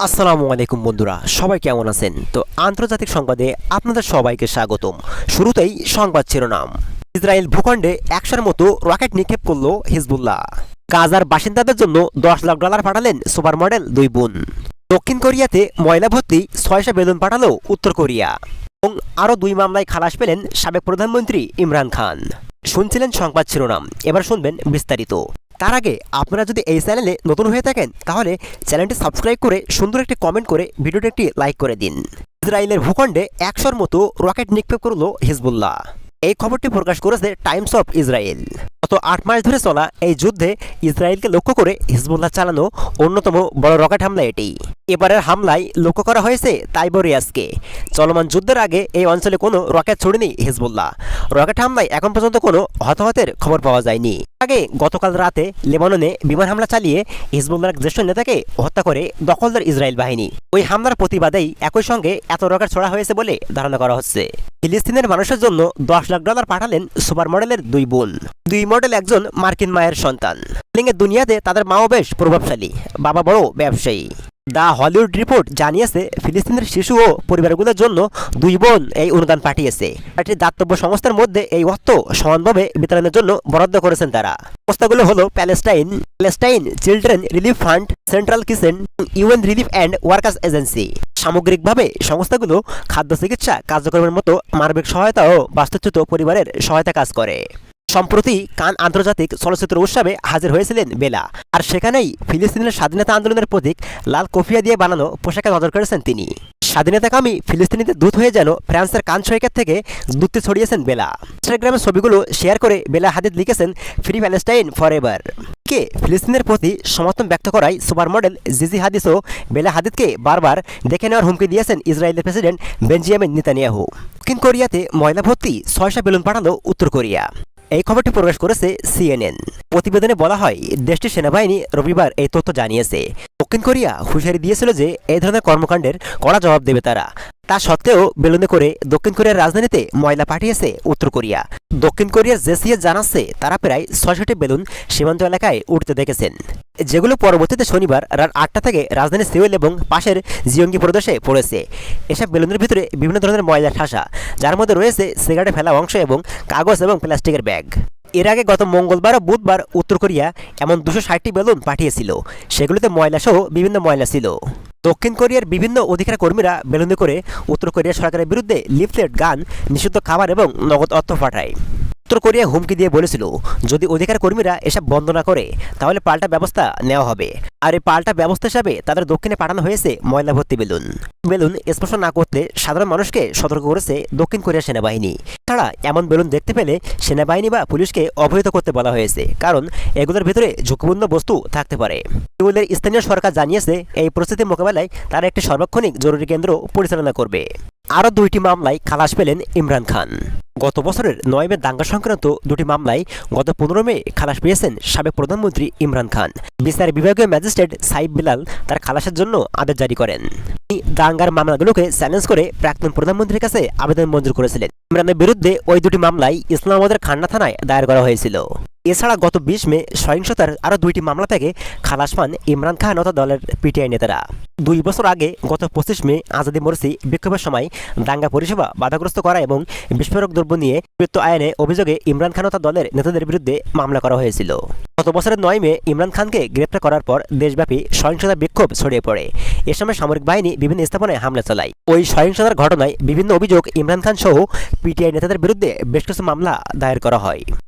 আসসালামু আলাইকুম বন্ধুরা, সবাই কেমন আছেন? তো আন্তর্জাতিক সংবাদে আপনাদের সবাইকে স্বাগতম। শুরুতেই সংবাদ শিরোনাম। ইসরায়েল ভূখণ্ডে 100-র মতো রকেট নিক্ষেপ করল হিজবুল্লাহ। গাজার বাসিন্দাদের জন্য $10 লাখ পাঠালেন সুপার মডেল দুই বোন। দক্ষিণ কোরিয়াতে ময়লা ভর্তি 600 বেলুন পাঠালো উত্তর কোরিয়া। এবং আরও 2 মামলায় খালাস পেলেন সাবেক প্রধানমন্ত্রী ইমরান খান। শুনছিলেন সংবাদ শিরোনাম, এবার শুনবেন বিস্তারিত। তার আগে আপনারা যদি এই চ্যানেলে নতুন হয়ে থাকেন তাহলে চ্যানেলটি সাবস্ক্রাইব করে সুন্দর একটি কমেন্ট করে ভিডিওটি একটি লাইক করে দিন। ইসরায়েলের ভূখণ্ডে 100-র মতো রকেট নিক্ষেপ করল হিজবুল্লাহ। এই খবরটি প্রকাশ করেছে টাইমস অফ ইসরায়েল। গত 8 মাস ধরে চলা এই যুদ্ধে ইসরায়েলকে লক্ষ্য করে হিজবুল্লাহ চালানো অন্যতম বড় রকেট হামলা এটি। এবারের হামলায় লক্ষ্য করা হয়েছে তাইবরিয়াসকে। চলমান যুদ্ধের আগে এই অঞ্চলে কোনো রকেট ছড়েনি হিজবুল্লাহ। রকেট হামলায় এখন পর্যন্ত কোনো হতাহতের খবর পাওয়া যায়নি। আগে গতকাল রাতে লেবাননে বিমান হামলা চালিয়ে হিজবুল্লাহর জ্যেষ্ঠ নেতাকে হত্যা করে দখলদার ইসরায়েল বাহিনী। ওই হামলার প্রতিবাদেই একই সঙ্গে এত রকেট ছোড়া হয়েছে বলে ধারণা করা হচ্ছে। ফিলিস্তিনের মানুষের জন্য $10 লাখ পাঠালেন সুপার মডেলের দুই বোন। দুই মডেল একজন মার্কিন মায়ের সন্তান। দুনিয়াতে তাদের মাও বেশ প্রভাবশালী, বাবা বড় ব্যবসায়ী। দ্য হলিউড রিপোর্ট জানিয়েছে ফিলিস্তিনের শিশু ও পরিবারগুলোর জন্য দুই বোন এই অনুদান পাঠিয়েছে। একটি দাতব্য সংস্থার মধ্যে এই অর্থ সমানভাবে বিতরণের জন্য বরাদ্দ করেছেন তারা। সংস্থাগুলো হলো Palestine children relief fund, central kitchen, UN relief and workers agency. সামগ্রিকভাবে সংস্থাগুলো খাদ্য, চিকিৎসা কার্যক্রমের মতো মানবিক সহায়তা ও বাস্তুচ্যুত পরিবারের সহায়তা কাজ করে। সম্প্রতি কান আন্তর্জাতিক চলচ্চিত্র উৎসবে হাজির হয়েছিলেন বেলা, আর সেখানেই ফিলিস্তিনের স্বাধীনতা আন্দোলনের প্রতীক লাল কফিয়া দিয়ে বানানো পোশাকে নজর করেছেন তিনি। স্বাধীনতাকামী ফিলিস্তিনিদের দূত হয়ে যেন ফ্রান্সের কান সৈকত থেকে দূতটি ছড়িয়েছেন বেলা। ইনস্টাগ্রামের ছবিগুলো শেয়ার করে বেলা হাদিদ লিখেছেন, ফ্রি প্যালেস্টাইন ফর এভার। কে ফিলিস্তিনের প্রতি সমর্থন ব্যক্ত করায় সুপার মডেল জিজি হাদিসও বেলা হাদিদকে বারবার দেখে নেওয়ার হুমকি দিয়েছেন ইসরায়েলের প্রেসিডেন্ট বেঞ্জামিন নেতানিয়াহু। দক্ষিণ কোরিয়াতে ময়লা ভর্তি 600 বেলুন পাঠালো উত্তর কোরিয়া। এই খবরটি প্রকাশ করেছে CNN। প্রতিবেদনে বলা হয়, দেশটির সেনাবাহিনী রবিবার এই তথ্য জানিয়েছে। দক্ষিণ কোরিয়া হুঁশিয়ারি দিয়েছিল যে এই ধরনের কর্মকাণ্ডের কড়া জবাব দেবে তারা। তা সত্ত্বেও বেলুনে করে দক্ষিণ কোরিয়ার রাজধানীতে ময়লা পাঠিয়েছে উত্তর কোরিয়া। দক্ষিণ কোরিয়ার জেসিএস জানাচ্ছে তারা প্রায় 600টি বেলুন সীমান্ত এলাকায় উঠতে দেখেছেন, যেগুলো পরবর্তীতে শনিবার রাত 8টা থেকে রাজধানী সিউল এবং পাশের জিয়ঙ্গি প্রদেশে পড়েছে। এসব বেলুনের ভিতরে বিভিন্ন ধরনের ময়লা ঠাসা, যার মধ্যে রয়েছে সিগারেটে ফেলা অংশ এবং কাগজ এবং প্লাস্টিকের ব্যাগ। এর আগে গত মঙ্গলবার ও বুধবার উত্তর কোরিয়া এমন 260টি বেলুন পাঠিয়েছিল। সেগুলোতে ময়লাসহ বিভিন্ন ময়লা ছিল। দক্ষিণ কোরিয়ার বিভিন্ন অধিকার কর্মীরা বেলুনে করে উত্তর কোরিয়া সরকারের বিরুদ্ধে লিফলেট, গান, নিষিদ্ধ খাবার এবং নগদ অর্থ পাঠায়। উত্তর কোরিয়া হুমকি দিয়ে বলেছিল, যদি অধিকার কর্মীরা এসব বন্ধ না করে তাহলে পাল্টা ব্যবস্থা নেওয়া হবে। আর এই পাল্টা ব্যবস্থা হিসাবে তাদের দক্ষিণে পাঠানো হয়েছে ময়লা ভর্তি বেলুন। বেলুন স্পর্শ না করতে সাধারণ মানুষকে সতর্ক করেছে দক্ষিণ কোরিয়ার সেনাবাহিনী। তাছাড়া এমন বেলুন দেখতে পেলে সেনাবাহিনী বা পুলিশকে অবহিত করতে বলা হয়েছে, কারণ এগুলোর ভিতরে ঝুঁকিপূর্ণ বস্তু থাকতে পারে। সিউলের স্থানীয় সরকার জানিয়েছে এই পরিস্থিতি মোকাবেলায় তারা একটি সার্বক্ষণিক জরুরি কেন্দ্র পরিচালনা করবে। আরও 2টি মামলায় খালাস পেলেন ইমরান খান। গত বছরের 9 মে দাঙ্গা সংক্রান্ত 2টি মামলায় গত 15 মে খালাস পেয়েছেন সাবেক প্রধানমন্ত্রী ইমরান খান। বিচার বিভাগীয় ম্যাজিস্ট্রেট সাইব বিলাল তার খালাসের জন্য আদেশ জারি করেন। তিনি দাঙ্গার মামলাগুলোকে চ্যালেঞ্জ করে প্রাক্তন প্রধানমন্ত্রীর কাছে আবেদন মঞ্জুর করেছিলেন। ইমরানের বিরুদ্ধে ওই 2টি মামলায় ইসলামাবাদের খান্না থানায় দায়ের করা হয়েছিল। এছাড়া গত 20 মে সহিংসতার আরও 2টি মামলা থেকে খালাস পান ইমরান খান ও দলের পিটিআই নেতারা। 2 বছর আগে গত 25 মে আজাদি মরসি বিক্ষোভের সময় দাঙ্গা পরিষেবা বাধাগ্রস্ত করা এবং বিস্ফোরক দ্রব্য নিয়ে মৃত্যু আইনে অভিযোগে ইমরান খান ও তার দলের নেতাদের বিরুদ্ধে মামলা করা হয়েছিল। গত বছরের 9 মে ইমরান খানকে গ্রেপ্তার করার পর দেশব্যাপী সহিংসতার বিক্ষোভ ছড়িয়ে পড়ে। এ সময় সামরিক বাহিনী বিভিন্ন স্থাপনায় হামলা চালায়। ওই সহিংসতার ঘটনায় বিভিন্ন অভিযোগ ইমরান খান সহ পিটিআই নেতাদের বিরুদ্ধে বেশ কিছু মামলা দায়ের করা হয়।